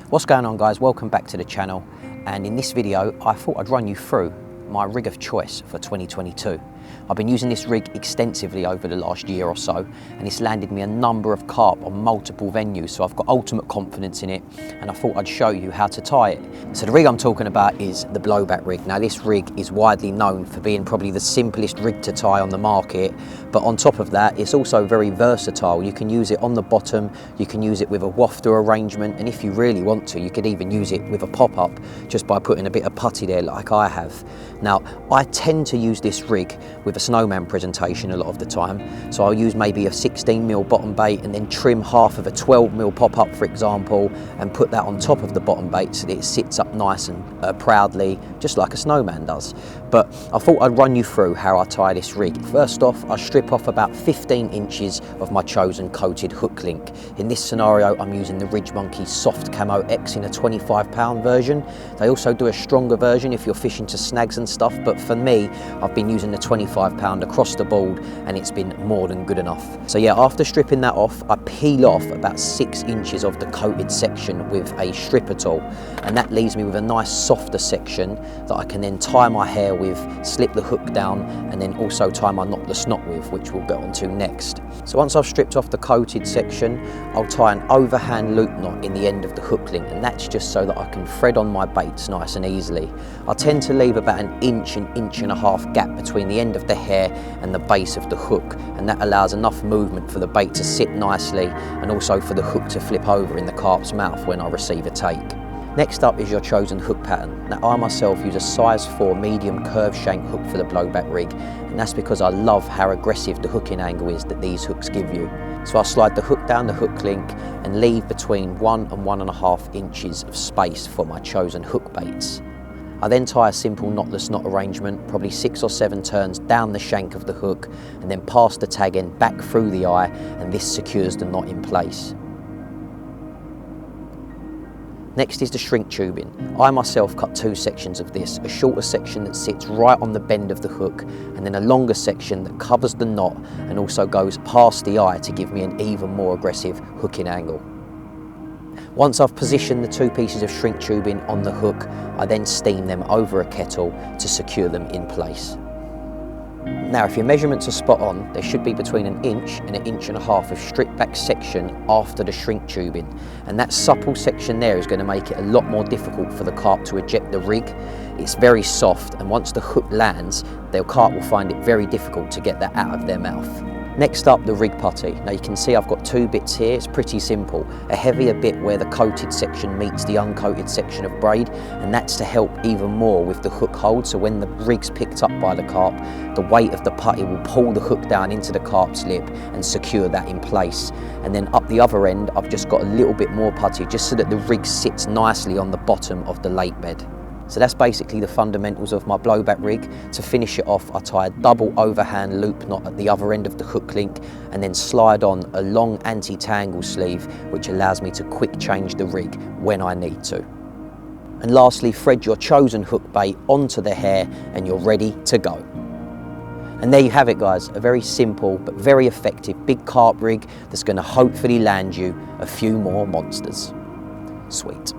What's going on, guys? Welcome back to the channel, and in this video I thought I'd run you through my rig of choice for 2022. I've been using this rig extensively over the last year or so, and it's landed me a number of carp on multiple venues, so I've got ultimate confidence in it, and I thought I'd show you how to tie it. So the rig I'm talking about is the blowback rig. Now this rig is widely known for being probably the simplest rig to tie on the market, but on top of that it's also very versatile. You can use it on the bottom, you can use it with a wafter arrangement, and if you really want to, you could even use it with a pop-up just by putting a bit of putty there like I have. Now I tend to use this rig with a snowman presentation a lot of the time, so I'll use maybe a 16mm bottom bait and then trim half of a 12mm pop-up, for example, and put that on top of the bottom bait so that it sits up nice and proudly, just like a snowman does. But I thought I'd run you through how I tie this rig. First off, I strip off about 15 inches of my chosen coated hook link. In this scenario, I'm using the Ridge Monkey Soft Camo X in a 25-pound version. They also do a stronger version if you're fishing to snags and stuff, but for me, I've been using the 25-pound across the board, and it's been more than good enough. So yeah, after stripping that off, I peel off about 6 inches of the coated section with a stripper tool, and that leaves me with a nice softer section that I can then tie my hair with, slip the hook down, and then also tie my knotless knot with, which we'll get onto next. So once I've stripped off the coated section, I'll tie an overhand loop knot in the end of the hook link, and that's just so that I can thread on my baits nice and easily. I tend to leave about an inch and a half gap between the end of the hair and the base of the hook, and that allows enough movement for the bait to sit nicely and also for the hook to flip over in the carp's mouth when I receive a take. Next up is your chosen hook pattern. Now I myself use a size 4 medium curved shank hook for the blowback rig, and that's because I love how aggressive the hooking angle is that these hooks give you. So I'll slide the hook down the hook link and leave between 1 and 1.5 inches of space for my chosen hook baits. I then tie a simple knotless knot arrangement, probably 6 or 7 turns down the shank of the hook, and then pass the tag end back through the eye, and this secures the knot in place. Next is the shrink tubing. I myself cut 2 sections of this, a shorter section that sits right on the bend of the hook, and then a longer section that covers the knot and also goes past the eye to give me an even more aggressive hooking angle. Once I've positioned the 2 pieces of shrink tubing on the hook, I then steam them over a kettle to secure them in place. Now if your measurements are spot on, there should be between an inch and 1.5 inches of stripped back section after the shrink tubing, and that supple section there is going to make it a lot more difficult for the carp to eject the rig. It's very soft, and once the hook lands, the carp will find it very difficult to get that out of their mouth. Next up, the rig putty. Now you can see I've got 2 bits here. It's pretty simple. A heavier bit where the coated section meets the uncoated section of braid, and that's to help even more with the hook hold, so when the rig's picked up by the carp, the weight of the putty will pull the hook down into the carp's lip and secure that in place. And then up the other end, I've just got a little bit more putty just so that the rig sits nicely on the bottom of the lake bed. So that's basically the fundamentals of my blowback rig. To finish it off, I tie a double overhand loop knot at the other end of the hook link, and then slide on a long anti-tangle sleeve, which allows me to quick change the rig when I need to. And lastly, thread your chosen hook bait onto the hair and you're ready to go. And there you have it, guys, a very simple but very effective big carp rig that's going to hopefully land you a few more monsters. Sweet.